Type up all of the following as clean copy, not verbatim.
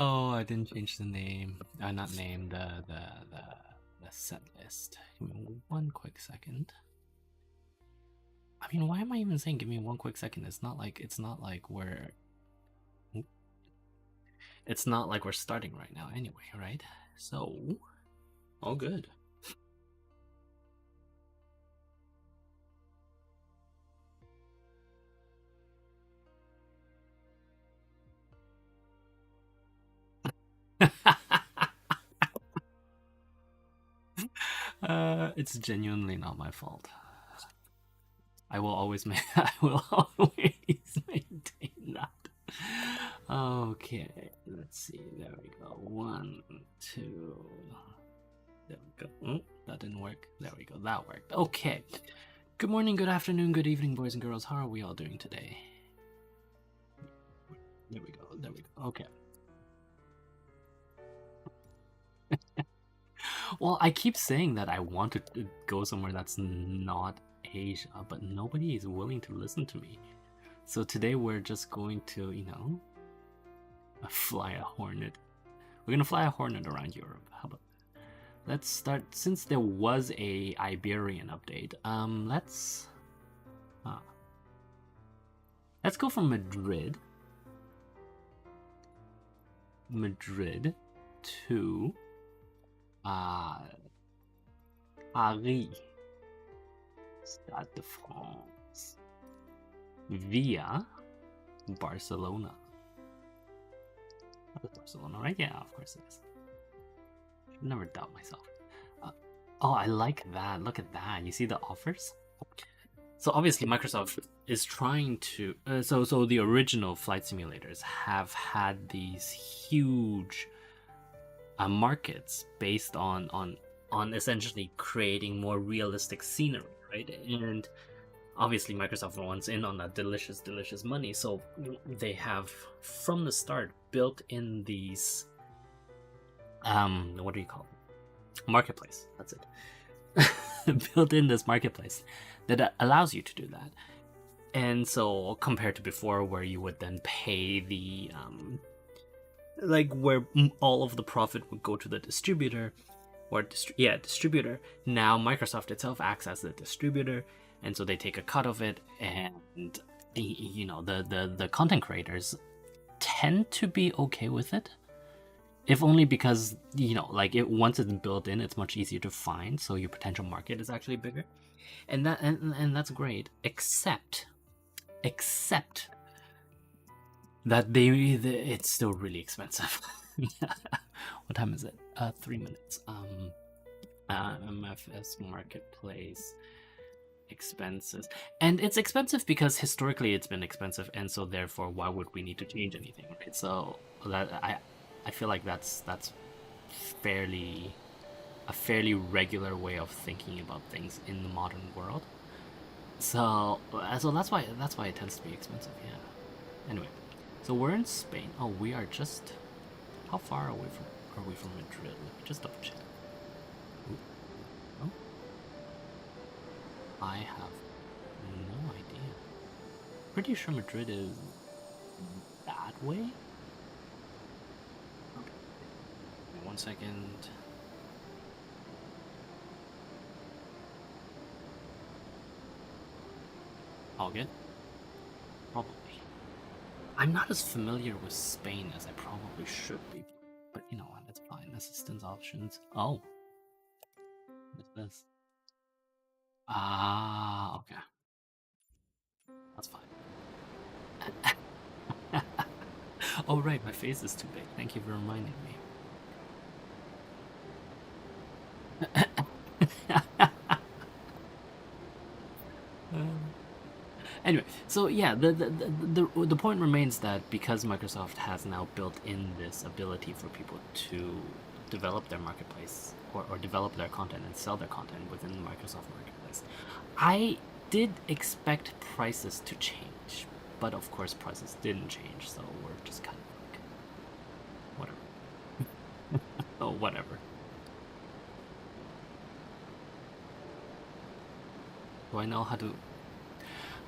Oh, I didn't change the name. Not name, the set list. Give me one quick second. I mean, why am I even saying give me one quick second? It's not like we're starting right now anyway, right? So, all good. It's genuinely not my fault. I will always maintain that. Okay, let's see. There we go. 1, 2. There we go. Oh, that didn't work. There we go. That worked. Okay. Good morning, good afternoon, good evening, boys and girls. How are we all doing today? There we go. There we go. Okay. Well, I keep saying that I want to go somewhere that's not Asia, but nobody is willing to listen to me. So today we're just going to, fly a Hornet. We're gonna fly a Hornet around Europe. How about that? Let's start, since there was a Iberian update. Let's go from Madrid to Paris, Stade de France, via Barcelona. That was Barcelona, right? Yeah, of course it is. I'd never doubt myself. Oh, I like that. Look at that. You see the offers? So obviously Microsoft is trying to... So the original flight simulators have had these huge markets based on essentially creating more realistic scenery, right? And obviously Microsoft wants in on that delicious money, so they have from the start built in these what do you call it? Marketplace. That's it. Built in this marketplace that allows you to do that. And so compared to before, where you would then pay the where all of the profit would go to the distributor, or distributor. Now Microsoft itself acts as the distributor, and so they take a cut of it, and the content creators tend to be okay with it, if only because once it's built in, it's much easier to find, so your potential market is actually bigger, and that's great, except that it's still really expensive. What time is it? 3 minutes. MFS marketplace expenses, and it's expensive because historically it's been expensive, and so therefore why would we need to change anything, right? So that I feel like that's a fairly regular way of thinking about things in the modern world. So that's why it tends to be expensive. Yeah. Anyway, so we're in Spain. Oh, we are just... How far away are we from Madrid? Let me just double check. Ooh. Oh. I have no idea. Pretty sure Madrid is that way. Okay. Wait 1 second. All good? Probably. I'm not as familiar with Spain as I probably should be, but you know what, it's fine. Assistance options. Oh. What's this? Ah, okay. That's fine. Oh right, my face is too big. Thank you for reminding me. Anyway, so yeah, the point remains that because Microsoft has now built in this ability for people to develop their marketplace, or develop their content and sell their content within the Microsoft marketplace, I did expect prices to change, but of course prices didn't change, so we're just kind of like, whatever. Oh, whatever. Do I know how to...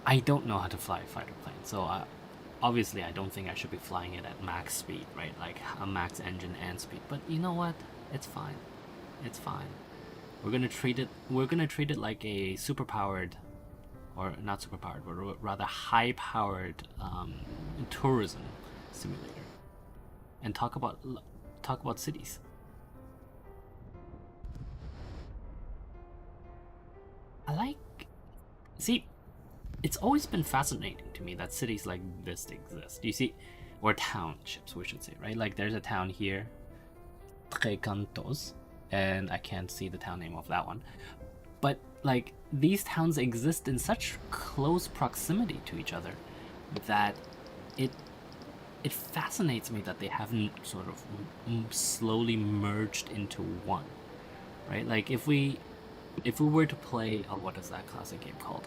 I don't know how to fly a fighter plane, so obviously I don't think I should be flying it at max speed, right? Like a max engine and speed. But you know what? It's fine. It's fine. We're gonna treat it like a super powered, or not super powered, but rather high powered tourism simulator, and talk about cities. I like see. It's always been fascinating to me that cities like this exist. You see, or townships, we should say, right? Like there's a town here, Trecantos, and I can't see the town name of that one. But like these towns exist in such close proximity to each other that it it fascinates me that they haven't sort of slowly merged into one, right? Like if we were to play, oh, what is that classic game called?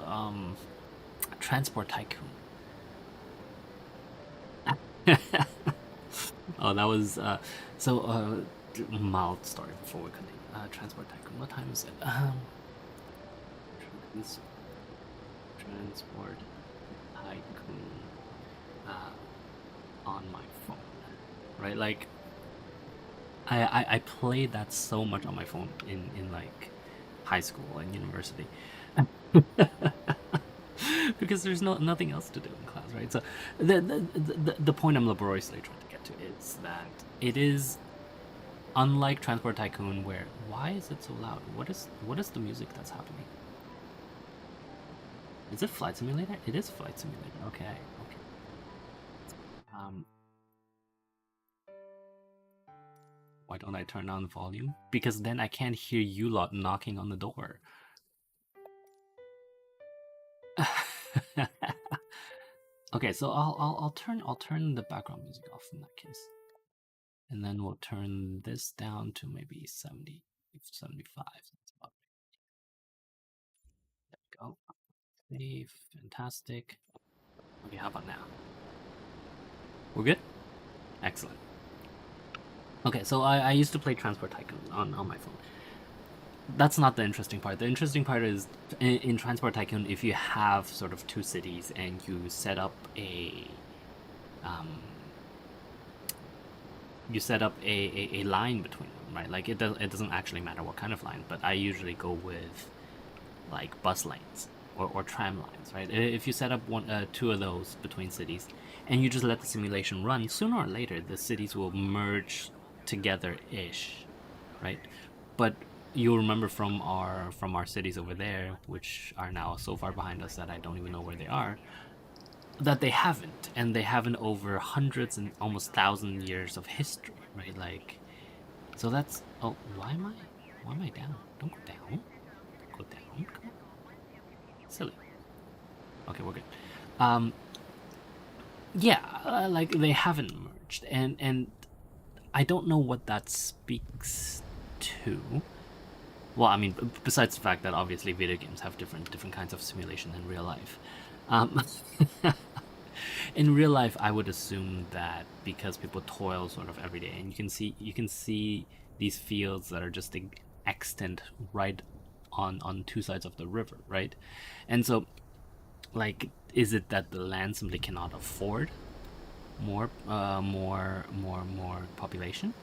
Transport Tycoon. Oh, that was so mild story before we continue. Transport Tycoon. What time is it? Transport Tycoon on my phone, right? Like I played that so much on my phone in like high school and university. Because there's nothing else to do in class, right? So the point I'm laboriously trying to get to is that it is unlike Transport Tycoon, where why is it so loud? What is the music that's happening? Is it Flight Simulator? It is Flight Simulator. Okay, okay. Why don't I turn down the volume? Because then I can't hear you lot knocking on the door. Okay, so I'll turn the background music off in that case. And then we'll turn this down to maybe 70, 75. That's about right. There we go. Save. Fantastic. Okay, how about now? We're good? Excellent. Okay, so I used to play Transport Tycoon on my phone. That's not the interesting part. The interesting part is in Transport Tycoon, if you have sort of two cities and you set up um, a line between them, right? Like it doesn't actually matter what kind of line, but I usually go with like bus lanes or tram lines, right? If you set up two of those between cities, and you just let the simulation run, sooner or later the cities will merge together ish, right? But you'll remember from our cities over there, which are now so far behind us that I don't even know where they are, that they haven't, and they haven't over hundreds and almost 1,000 years of history, right? Like, so that's oh, why am I down? Don't go down. Go down. Come on. Silly. Okay, we're good. Um, yeah, like they haven't merged, and I don't know what that speaks to. Well, I mean, besides the fact that obviously video games have different kinds of simulation than real life. Um, in real life, I would assume that because people toil sort of every day, and you can see these fields that are just extant right on two sides of the river, right? And so, like, is it that the land simply cannot afford more population?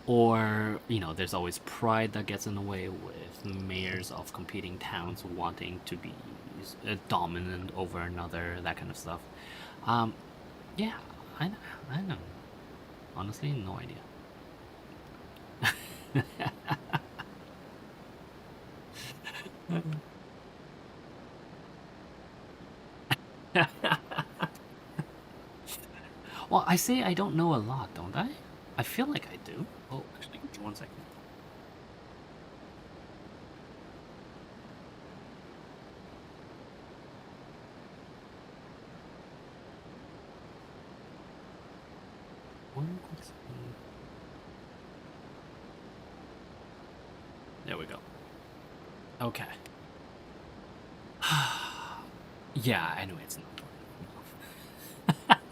Or there's always pride that gets in the way with mayors of competing towns wanting to be dominant over another, that kind of stuff. um yeah, I know, honestly, no idea. Well, I say I don't know a lot, don't I feel like I do. Oh, actually, give me 1 second. One quick second. There we go. Okay. Yeah, anyway, it's not important.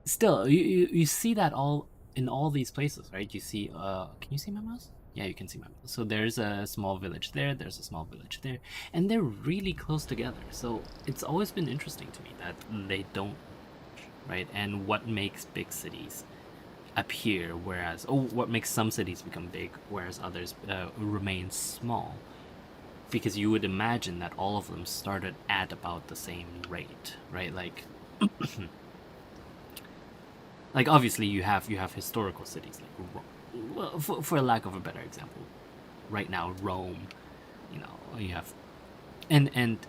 Still, you see that all in all these places, right? You see, can you see my mouse? Yeah, you can see my map. So there's a small village there, there's a small village there, and they're really close together. So it's always been interesting to me that they don't, right? And what makes big cities appear, whereas, what makes some cities become big, whereas others remain small? Because you would imagine that all of them started at about the same rate, right? Like obviously you have historical cities like well, for a lack of a better example, right now Rome, you have and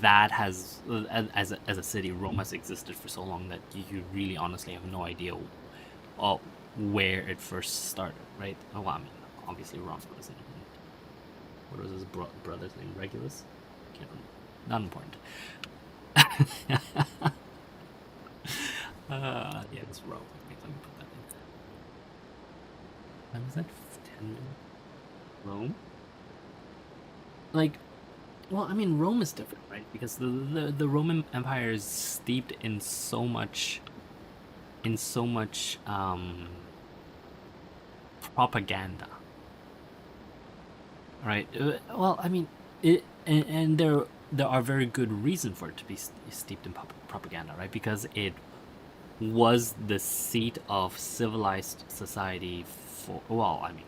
that has as a city, Rome has existed for so long that you really honestly have no idea where it first started, right? Oh, well, I mean, obviously Romulus wasn't. What was his brother's name? Regulus? Can't remember. Not important. Yeah, it's Rome. Wait, let me put that in. When was that? 10? Rome? Like, well, I mean, Rome is different, right? Because the Roman Empire is steeped in so much propaganda, right? Well, I mean, and there are very good reason for it to be steeped in propaganda, right? Because it was the seat of civilized society for, well, I mean,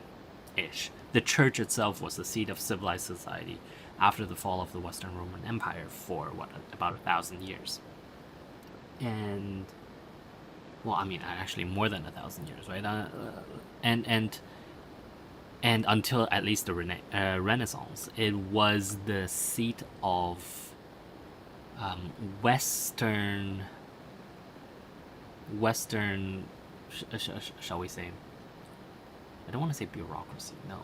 ish. The church itself was the seat of civilized society after the fall of the Western Roman Empire for what, about 1,000 years. And well, I mean, actually more than 1,000 years, right? And until at least the Renaissance, it was the seat of Western, shall we say? I don't want to say bureaucracy. No,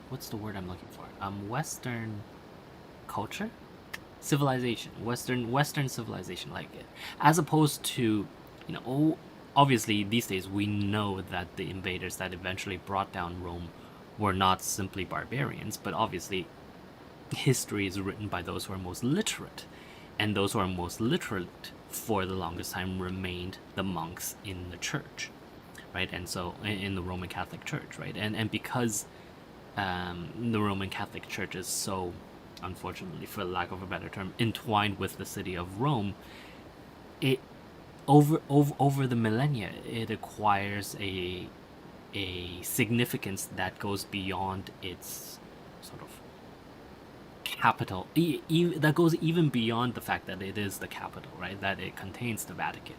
what's the word I'm looking for? Western culture, civilization, Western civilization, like it, as opposed to, obviously these days we know that the invaders that eventually brought down Rome were not simply barbarians, but obviously history is written by those who are most literate, and those who are most literate for the longest time remained the monks in the church, right? And so in the Roman Catholic Church, right? And because the Roman Catholic Church is so, unfortunately, for lack of a better term, entwined with the city of Rome, it over the millennia, it acquires a significance that goes beyond its sort of capital, that goes even beyond the fact that it is the capital, right? That it contains the Vatican.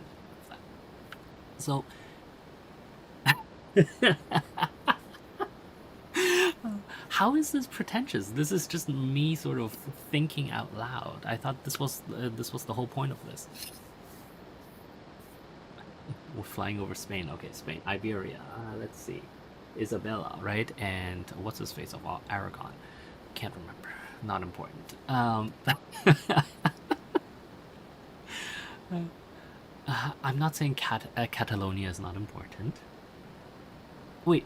So how is this pretentious? This is just me sort of thinking out loud. I thought this was the whole point of this. We're flying over Spain. Okay, Spain, Iberia. Let's see, Isabella, right? And what's his face of Aragon? Can't remember. Not important. I'm not saying Catalonia is not important. Wait,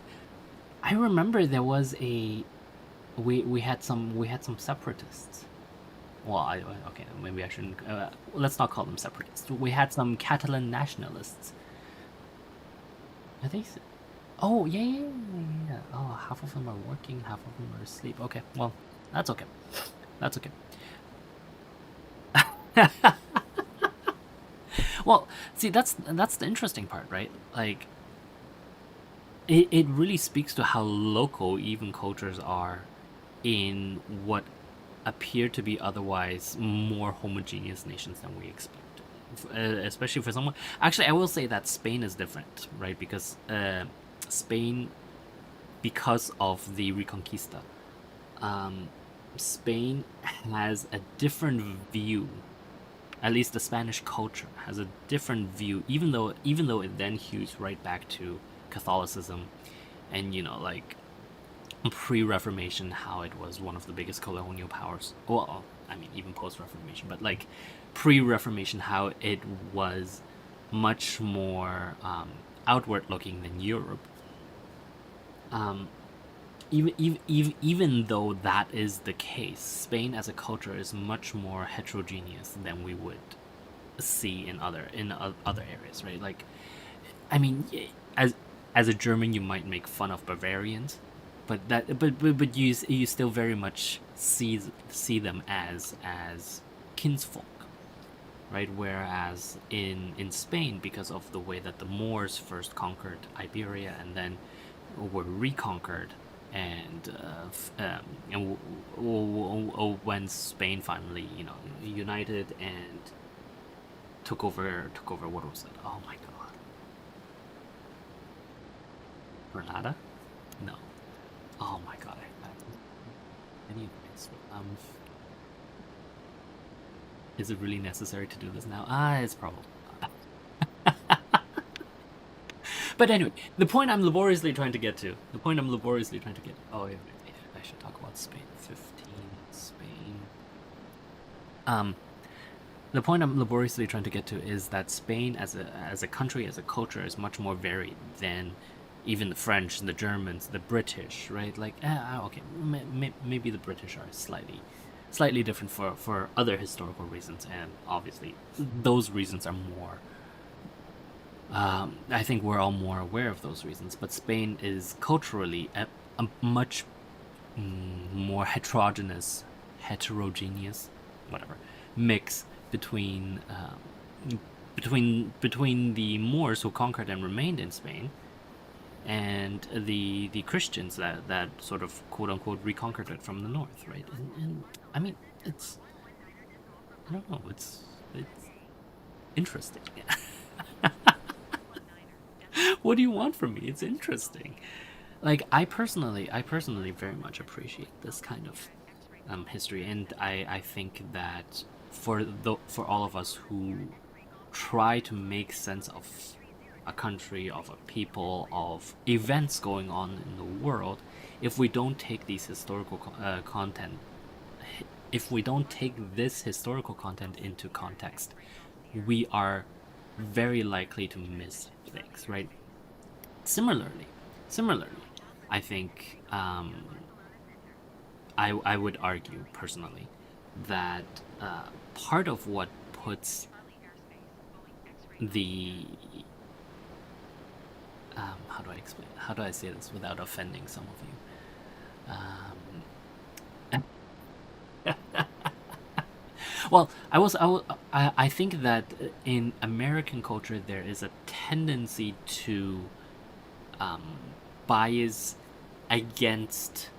I remember there was we had some separatists. Well, okay, maybe I shouldn't. Let's not call them separatists. We had some Catalan nationalists. I think. Oh yeah. Oh, half of them are working, half of them are asleep. Okay, well, that's okay. That's okay. Well, see, that's the interesting part, right? Like, it really speaks to how local even cultures are in what appear to be otherwise more homogeneous nations than we expect. Especially for someone. Actually, I will say that Spain is different, right? Because Spain, because of the Reconquista, Spain has a different view. At least the Spanish culture has a different view, even though it then hews right back to Catholicism, and like pre-Reformation, how it was one of the biggest colonial powers. Well, I mean, even post-Reformation, but like pre-Reformation, how it was much more outward-looking than Europe. Even though that is the case, Spain as a culture is much more heterogeneous than we would see in other areas, right? Like, I mean, as a German, you might make fun of Bavarians, but you still very much see them as kinsfolk, right? Whereas in Spain, because of the way that the Moors first conquered Iberia and then were reconquered, and when Spain finally united and took over what was it? Oh my god, Granada? No. Oh my god, anyways, is it really necessary to do this now? It's probably not. But anyway, the point I'm laboriously trying to get to. Oh, yeah, I should talk about Spain. 15, Spain. The point I'm laboriously trying to get to is that Spain, as a country, as a culture, is much more varied than even the French, the Germans, the British, right? Like, okay, maybe the British are slightly different for other historical reasons, and obviously those reasons are more. I think we're all more aware of those reasons, but Spain is culturally a much more heterogeneous, whatever, mix between the Moors who conquered and remained in Spain, and the Christians that sort of quote unquote reconquered it from the north, right? And I mean, I don't know, it's interesting. What do you want from me? It's interesting. Like I personally very much appreciate this kind of history, and I think that for all of us who try to make sense of a country, of a people, of events going on in the world, if we don't take these historical content, if we don't take this historical content into context, we are very likely to miss things, right? Similarly, I think I would argue personally that part of what puts the how do I say this without offending some of you? Well, I think that in American culture there is a tendency to bias against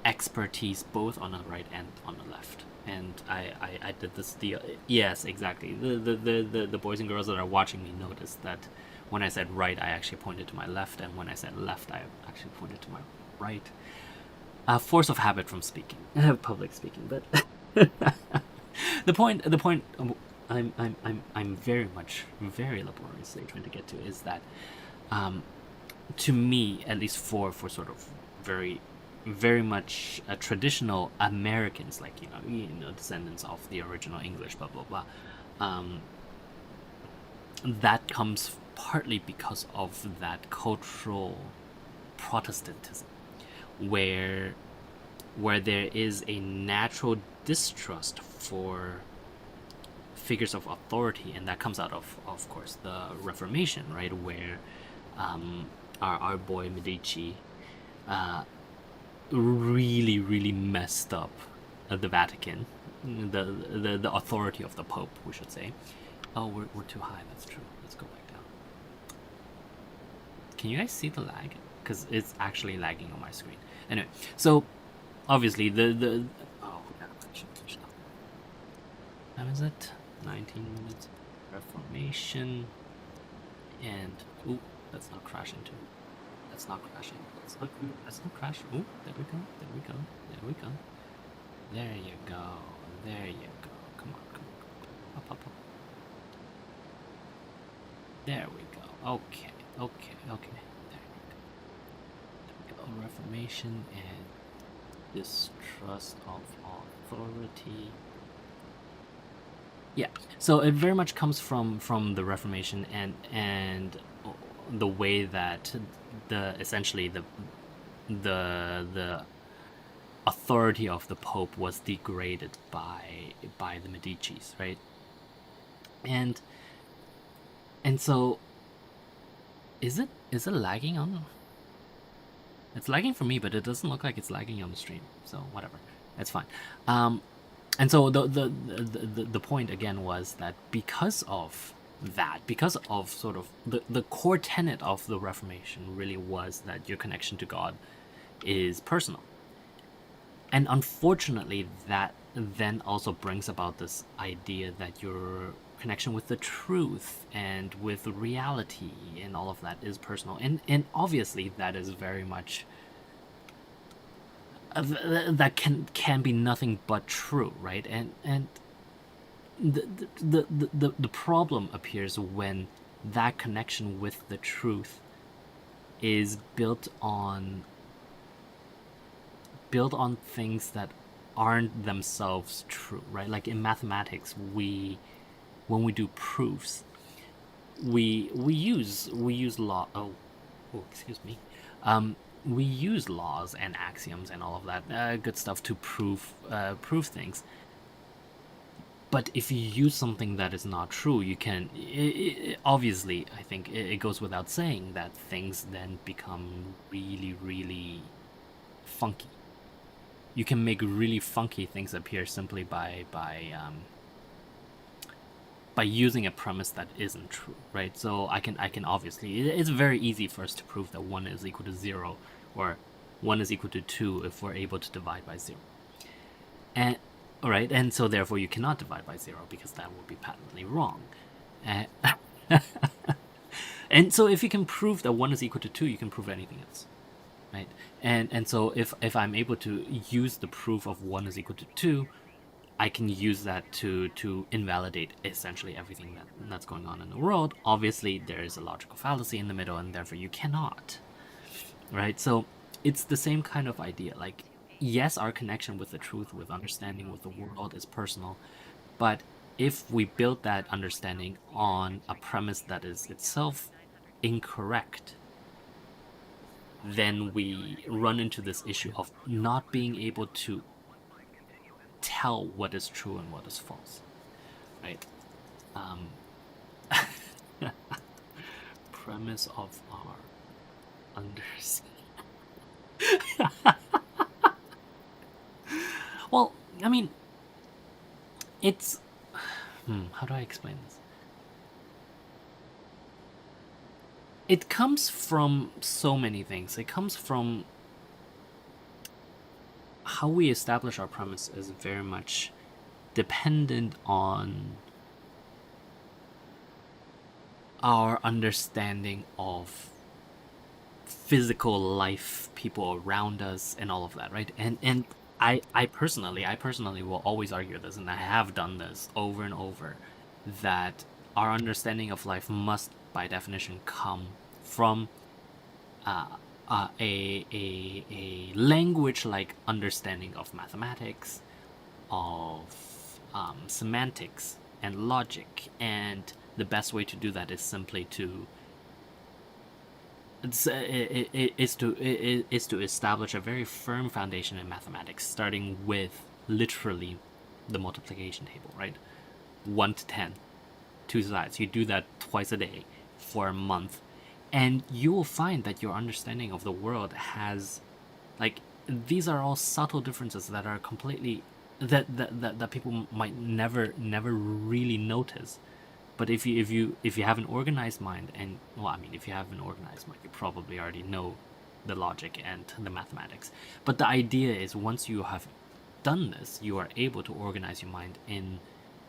expertise both on the right and on the left. And I did this deal. Yes, exactly. The boys and girls that are watching me noticed that when I said right, I actually pointed to my left, and when I said left, I actually pointed to my right. Force of habit from speaking, public speaking. But the point I'm very laboriously trying to get to is that, to me, at least for sort of very much traditional Americans, like descendants of the original English, blah blah blah. That comes partly because of that cultural Protestantism, where there is a natural distrust for figures of authority, and that comes out of course, the Reformation, right? Where our boy Medici really messed up the Vatican, the authority of the Pope, we should say. Oh, we're too high. That's true. Let's go back down. Can you guys see the lag? Because it's actually lagging on my screen. Anyway, so obviously the oh, how is it? 19 minutes. Reformation, and ooh, let's not crash into. Let's not crash in. Let's not crash. Ooh, there we go. There you go. Come on. Up. There we go. Okay. There we go. Reformation and distrust of authority. Yeah. So it very much comes from the Reformation and the way that essentially the authority of the Pope was degraded by the Medicis, right? And so Is it lagging on? It's lagging for me, but it doesn't look like it's lagging on the stream. So whatever, it's fine. And so the point again was that because of that, because of sort of the core tenet of the Reformation really was that your connection to God is personal. And unfortunately, that then also brings about this idea that your connection with the truth and with reality and all of that is personal. And obviously, that is very much that can be nothing but true, right? And the problem appears when that connection with the truth is built on things that aren't themselves true, right? Like in mathematics, when we do proofs, we use law. Excuse me. We use laws and axioms and all of that good stuff to prove things. But if you use something that is not true, you can. Obviously, I think it goes without saying that things then become really, really funky. You can make really funky things appear simply by using a premise that isn't true, right? So I can obviously, it's very easy for us to prove that 1 is equal to 0 or 1 is equal to 2 if we're able to divide by 0. And all right, and so therefore you cannot divide by 0 because that would be patently wrong. And so if you can prove that 1 is equal to 2, you can prove anything else, right? And so if I'm able to use the proof of 1 is equal to 2, I can use that to invalidate essentially everything that's going on in the world. Obviously, there is a logical fallacy in the middle, and therefore you cannot, right? So it's the same kind of idea. Like, yes, our connection with the truth, with understanding with the world is personal, but if we build that understanding on a premise that is itself incorrect, then we run into this issue of not being able to tell what is true and what is false, right? Premise of our understanding. Well, I mean, it's how do I explain this? It comes from so many things. It comes from how we establish our premise is very much dependent on our understanding of physical life, people around us, and all of that, right? And I personally will always argue this, and I have done this over and over, that our understanding of life must, by definition, come from a language-like understanding of mathematics, of semantics and logic, and the best way to do that is simply to is to establish a very firm foundation in mathematics, starting with literally the multiplication table, right? 1 to 10, 2 sides. You do that twice a day for a month, and you will find that your understanding of the world has, like, these are all subtle differences that are completely that people might never really notice. But if you have an organized mind, and well, I mean, if you have an organized mind, you probably already know the logic and the mathematics. But the idea is, once you have done this, you are able to organize your mind in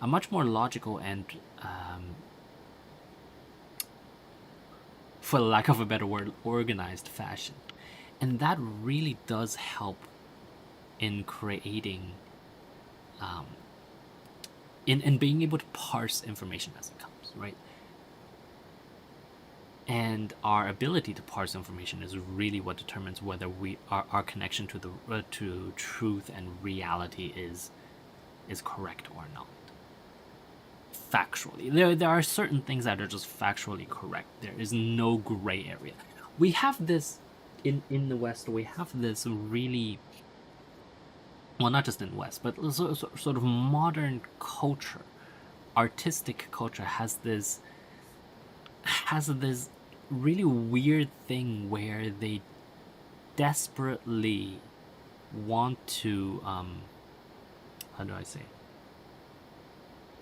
a much more logical and, for lack of a better word, organized fashion. And that really does help in creating, in being able to parse information as it comes, right? And our ability to parse information is really what determines whether our connection to the to truth and reality is correct or not. Factually, there are certain things that are just factually correct. There is no gray area. We have this in the West. We have this really, well, not just in the West, but sort of modern culture, artistic culture has this really weird thing where they desperately want to how do I say,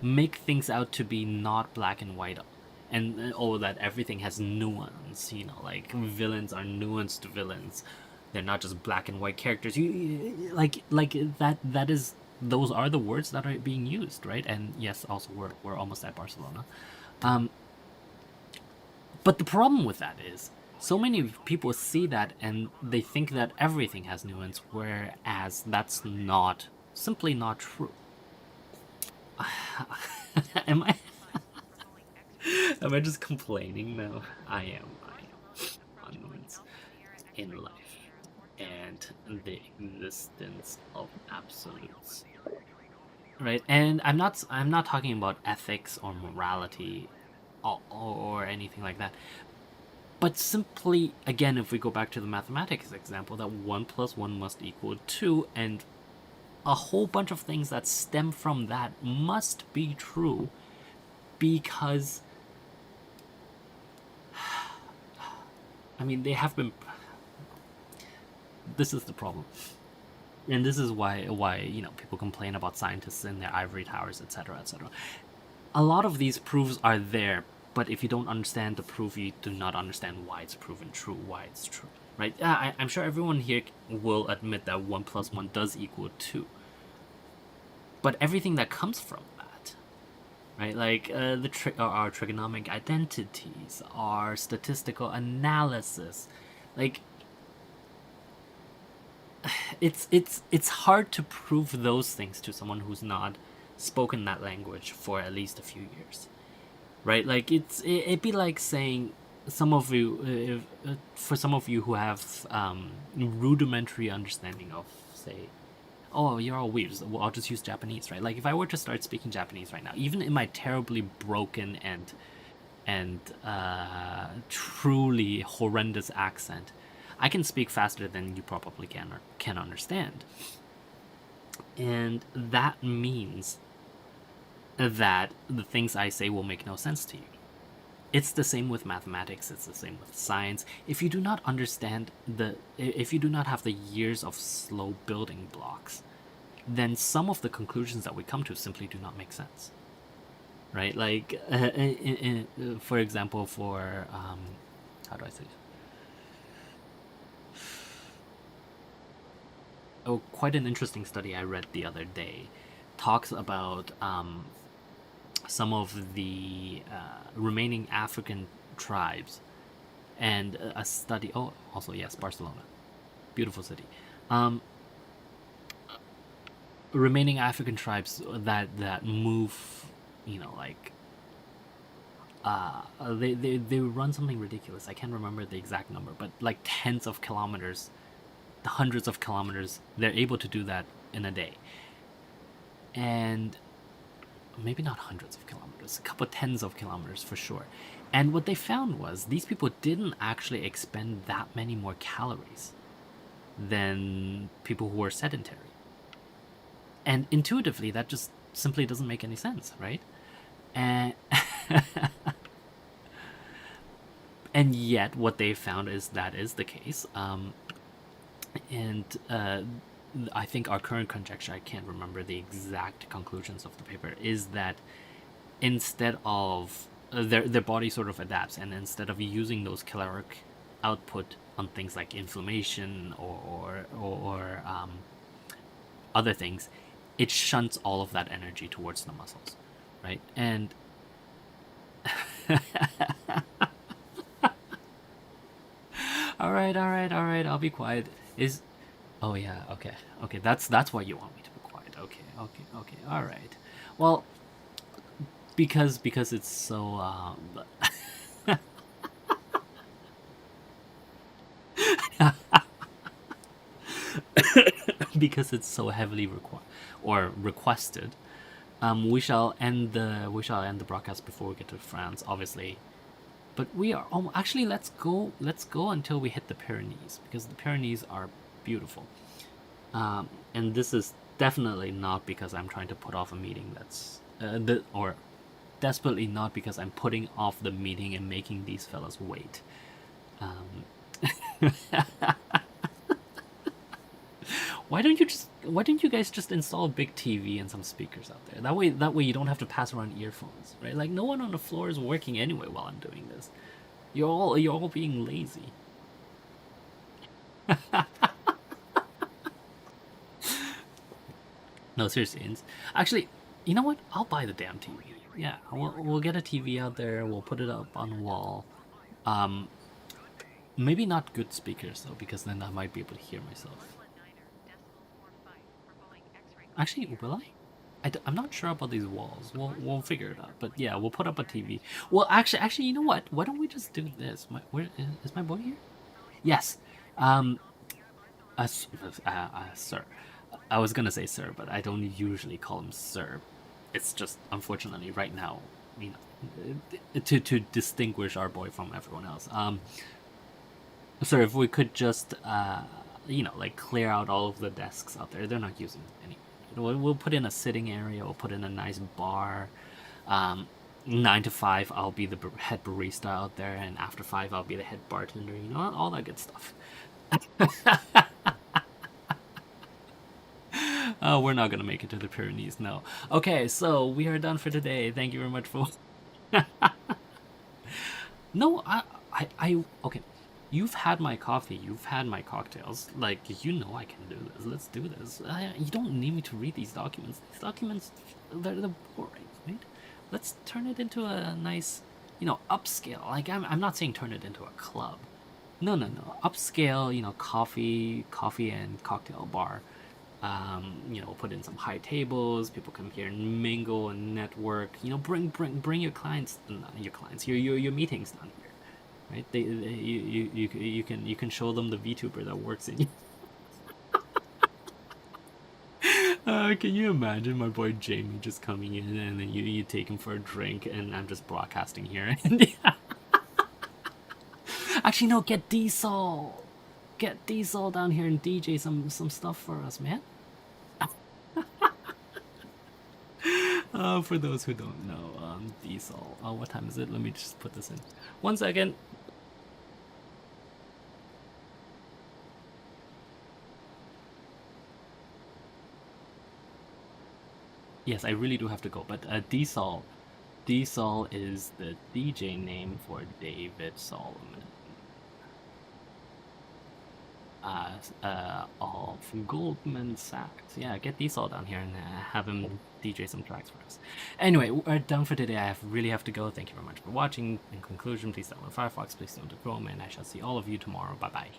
make things out to be not black and white, and that everything has nuance, like villains are nuanced villains, they're not just black and white characters. Like that is, those are the words that are being used, right? And yes, also we're almost at Barcelona. But the problem with that is, so many people see that and they think that everything has nuance, whereas that's not, simply not true. am I am I just complaining? No, I am on nuance in life and the existence of absolutes, right? And I'm not talking about ethics or morality or anything like that. But simply, again, if we go back to the mathematics example, that 1 plus 1 must equal 2, and a whole bunch of things that stem from that must be true, because, I mean, they have been. This is the problem. And this is why people complain about scientists in their ivory towers, etc., etc. A lot of these proofs are there, but if you don't understand the proof, you do not understand why it's proven true, why it's true, right? I'm sure everyone here will admit that 1 plus 1 does equal 2. But everything that comes from that, right? Like our trigonomic identities, our statistical analysis, like it's hard to prove those things to someone who's not spoken that language for at least a few years, right? Like it'd be like saying, some of you, for some of you who have rudimentary understanding of, say, oh, you're all weird, well, I'll just use Japanese, right? Like if I were to start speaking Japanese right now, even in my terribly broken and truly horrendous accent, I can speak faster than you probably can understand. And that means that the things I say will make no sense to you. It's the same with mathematics, it's the same with science. If you do not understand if you do not have the years of slow building blocks, then some of the conclusions that we come to simply do not make sense, right? Like, for example, for how do I say? Oh, quite an interesting study I read the other day talks about some of the remaining African tribes, and a study. Oh, also yes, Barcelona, beautiful city. Remaining African tribes that move, like they run something ridiculous. I can't remember the exact number, but like tens of kilometers, hundreds of kilometers. They're able to do that in a day, and maybe not hundreds of kilometers, a couple tens of kilometers for sure. And what they found was these people didn't actually expend that many more calories than people who were sedentary. And intuitively, that just simply doesn't make any sense, right? And and yet, what they found is that is the case. And I think our current conjecture, I can't remember the exact conclusions of the paper, is that instead of their body sort of adapts, and instead of using those caloric output on things like inflammation or other things, it shunts all of that energy towards the muscles, right? And all right, I'll be quiet. Is Oh yeah, okay. That's why you want me to be quiet. Okay. All right. Well, because it's so because it's so heavily requested. We shall end the broadcast before we get to France, obviously. But we are actually, let's go until we hit the Pyrenees, because the Pyrenees are beautiful. And this is definitely not because I'm trying to put off a meeting that's or desperately not because I'm putting off the meeting and making these fellas wait. Why don't you guys just install a big TV and some speakers out there? That way you don't have to pass around earphones, right? Like no one on the floor is working anyway while I'm doing this. You're all being lazy. No, seriously. Actually, you know what? I'll buy the damn TV. Yeah, we'll get a TV out there. We'll put it up on the wall. Maybe not good speakers though, because then I might be able to hear myself. Actually, will I? I'm not sure about these walls. We'll figure it out. But yeah, we'll put up a TV. Well, actually, you know what? Why don't we just do this? Where is my boy here? Yes. Sir. I was gonna say sir, but I don't usually call him sir. It's just unfortunately right now, you know, to distinguish our boy from everyone else. Sir, if we could just you know, like clear out all of the desks out there. They're not using any. We'll put in a sitting area. We'll put in a nice bar. 9 to 5, I'll be the head barista out there, and after 5, I'll be the head bartender. You know, all that good stuff. Oh, we're not gonna make it to the Pyrenees, no. Okay, so we are done for today. Thank you very much for. No, okay. You've had my coffee. You've had my cocktails. Like, you know I can do this. Let's do this. You don't need me to read these documents. These documents, they're boring, right? Let's turn it into a nice, you know, upscale. Like, I'm not saying turn it into a club. No. Upscale, you know, coffee and cocktail bar. You know, put in some high tables. People come here and mingle and network. You know, bring your clients, your meetings down here, right? You can show them the VTuber that works in you. Can you imagine my boy Jamie just coming in and then you take him for a drink and I'm just broadcasting here? Actually, no, get Diesel. Get Diesel down here and DJ some stuff for us, man. For those who don't know, Diesel. What time is it? Let me just put this in. 1 second. Yes, I really do have to go, but Diesel is the DJ name for David Solomon. Of Goldman Sachs. Yeah, get Diesel down here and have him DJ some tracks for us. Anyway, we're done for today. I really have to go. Thank you very much for watching. In conclusion, please download Firefox, please download Chrome, and I shall see all of you tomorrow. Bye-bye.